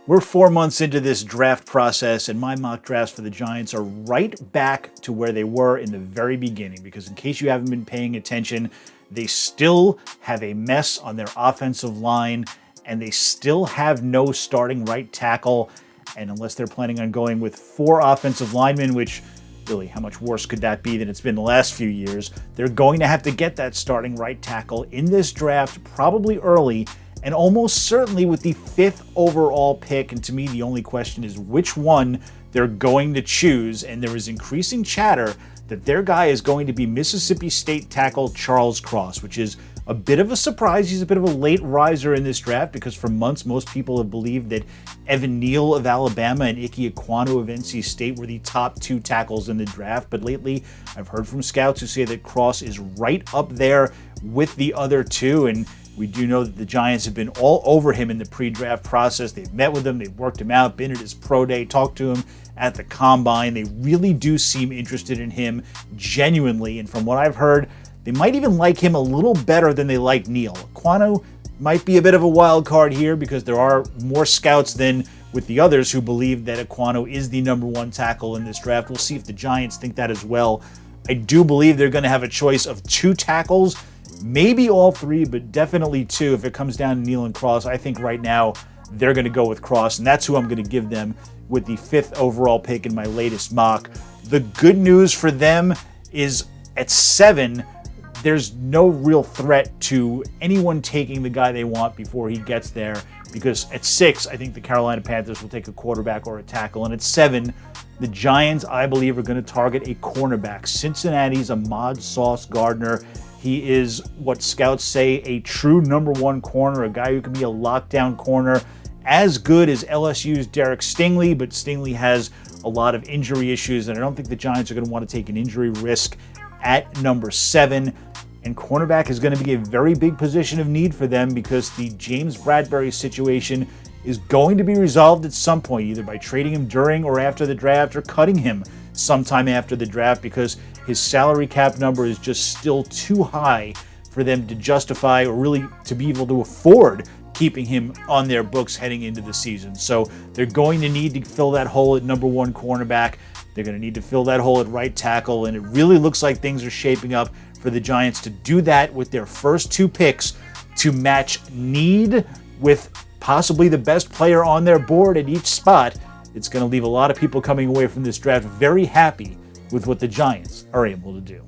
We're 4 months into this draft process, and my mock drafts for the Giants are right back to where they were in the very beginning, because in case you haven't been paying attention, they still have a mess on their offensive line, and they still have no starting right tackle. And unless they're planning on going with 4 offensive linemen, which really, how much worse could that be than it's been the last few years, they're going to have to get that starting right tackle in this draft, probably early, and almost certainly with the 5th overall pick. And to me, the only question is which one they're going to choose. And there is increasing chatter that their guy is going to be Mississippi State tackle Charles Cross, which is a bit of a surprise. He's a bit of a late riser in this draft because for months, most people have believed that Evan Neal of Alabama and Ike Ekwonu of NC State were the top 2 tackles in the draft. But lately, I've heard from scouts who say that Cross is right up there with the other 2. And we do know that the Giants have been all over him in the pre-draft process. They've met with him, they've worked him out, been at his pro day, talked to him at the combine. They really do seem interested in him genuinely. And from what I've heard, they might even like him a little better than they like Neal. Ekwonu might be a bit of a wild card here because there are more scouts than with the others who believe that Ekwonu is the number 1 tackle in this draft. We'll see if the Giants think that as well. I do believe they're going to have a choice of 2 tackles, maybe all 3, but definitely 2 if it comes down to Neal and Cross. I think right now they're going to go with Cross, and that's who I'm going to give them with the 5th overall pick in my latest mock. The good news for them is at 7, there's no real threat to anyone taking the guy they want before he gets there, because at 6, I think the Carolina Panthers will take a quarterback or a tackle, and at 7, the Giants, I believe, are going to target a cornerback. Cincinnati's Ahmad Sauce Gardner. He is what scouts say a true number 1 corner, a guy who can be a lockdown corner, as good as LSU's Derek Stingley, but Stingley has a lot of injury issues, and I don't think the Giants are going to want to take an injury risk at number 7. And cornerback is going to be a very big position of need for them because the James Bradbury situation is going to be resolved at some point, either by trading him during or after the draft or cutting him sometime after the draft, because his salary cap number is just still too high for them to justify or really to be able to afford keeping him on their books heading into the season. So they're going to need to fill that hole at number 1 cornerback. They're going to need to fill that hole at right tackle, and it really looks like things are shaping up for the Giants to do that with their first 2 picks to match need with possibly the best player on their board at each spot. It's going to leave a lot of people coming away from this draft very happy with what the Giants are able to do.